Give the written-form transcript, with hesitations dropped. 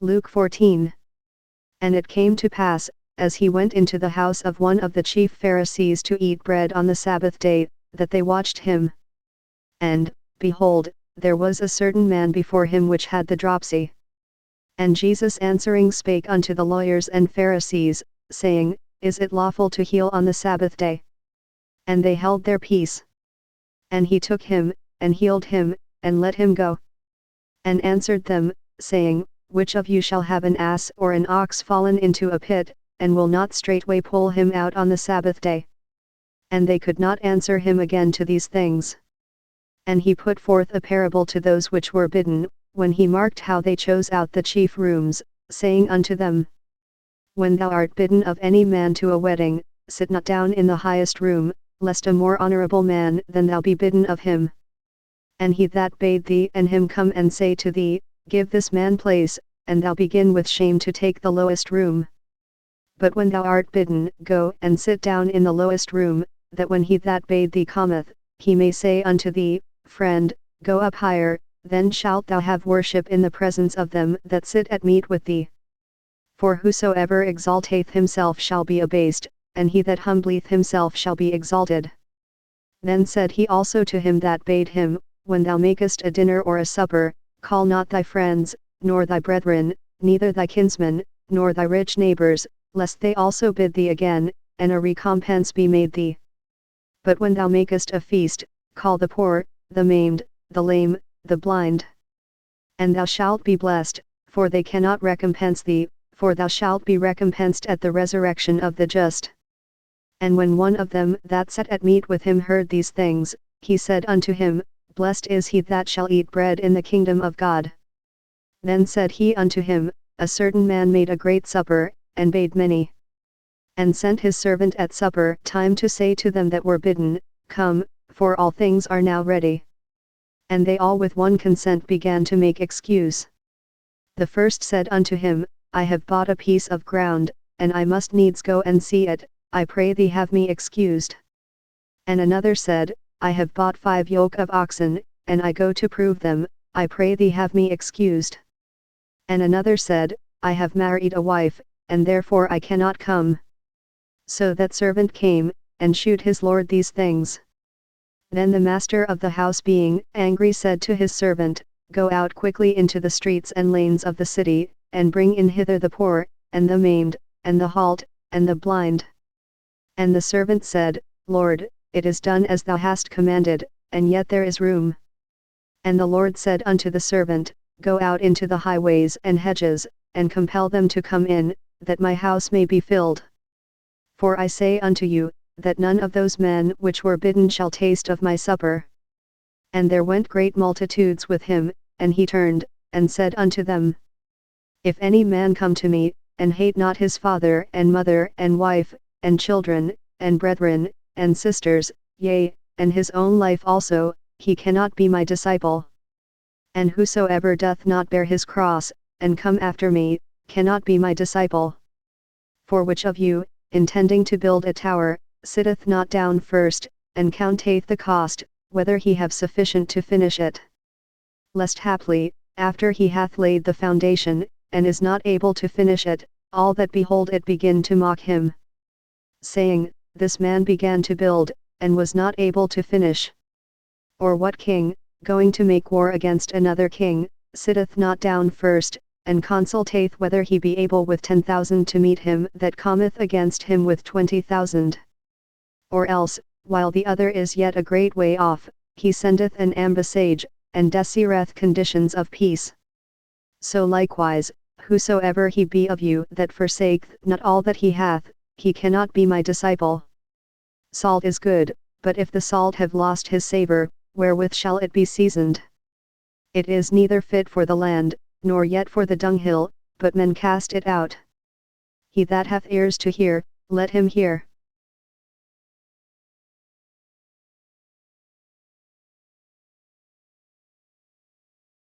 Luke 14. And it came to pass, as he went into the house of one of the chief Pharisees to eat bread on the Sabbath day, that they watched him. And, behold, there was a certain man before him which had the dropsy. And Jesus answering spake unto the lawyers and Pharisees, saying, Is it lawful to heal on the Sabbath day? And they held their peace. And he took him, and healed him, and let him go. And answered them, saying, Which of you shall have an ass or an ox fallen into a pit, and will not straightway pull him out on the Sabbath day? And they could not answer him again to these things. And he put forth a parable to those which were bidden, when he marked how they chose out the chief rooms, saying unto them, When thou art bidden of any man to a wedding, sit not down in the highest room, lest a more honorable man than thou be bidden of him. And he that bade thee and him come and say to thee, Give this man place, and thou begin with shame to take the lowest room. But when thou art bidden, go and sit down in the lowest room, that when he that bade thee cometh, he may say unto thee, Friend, go up higher, then shalt thou have worship in the presence of them that sit at meat with thee. For whosoever exalteth himself shall be abased, and he that humbleth himself shall be exalted. Then said he also to him that bade him, When thou makest a dinner or a supper, call not thy friends, nor thy brethren, neither thy kinsmen, nor thy rich neighbors, lest they also bid thee again, and a recompense be made thee. But when thou makest a feast, call the poor, the maimed, the lame, the blind. And thou shalt be blessed, for they cannot recompense thee, for thou shalt be recompensed at the resurrection of the just. And when one of them that sat at meat with him heard these things, he said unto him, Blessed is he that shall eat bread in the kingdom of God. Then said he unto him, A certain man made a great supper, and bade many. And sent his servant at supper time to say to them that were bidden, Come, for all things are now ready. And they all with one consent began to make excuse. The first said unto him, I have bought a piece of ground, and I must needs go and see it, I pray thee have me excused. And another said, I have bought 5 yoke of oxen, and I go to prove them, I pray thee have me excused. And another said, I have married a wife, and therefore I cannot come. So that servant came, and shewed his lord these things. Then the master of the house being angry said to his servant, Go out quickly into the streets and lanes of the city, and bring in hither the poor, and the maimed, and the halt, and the blind. And the servant said, Lord, it is done as thou hast commanded, and yet there is room. And the Lord said unto the servant, Go out into the highways and hedges, and compel them to come in, that my house may be filled. For I say unto you, that none of those men which were bidden shall taste of my supper. And there went great multitudes with him, and he turned, and said unto them, If any man come to me, and hate not his father and mother and wife, and children, and brethren, and sisters, yea, and his own life also, he cannot be my disciple. And whosoever doth not bear his cross, and come after me, cannot be my disciple. For which of you, intending to build a tower, sitteth not down first, and counteth the cost, whether he have sufficient to finish it? Lest haply, after he hath laid the foundation, and is not able to finish it, all that behold it begin to mock him, saying, This man began to build, and was not able to finish. Or what king, going to make war against another king, sitteth not down first, and consulteth whether he be able with 10,000 to meet him that cometh against him with 20,000? Or else, while the other is yet a great way off, he sendeth an ambassage, and desireth conditions of peace. So likewise, whosoever he be of you that forsaketh not all that he hath, he cannot be my disciple. Salt is good, but if the salt have lost his savour, wherewith shall it be seasoned? It is neither fit for the land, nor yet for the dunghill, but men cast it out. He that hath ears to hear, let him hear.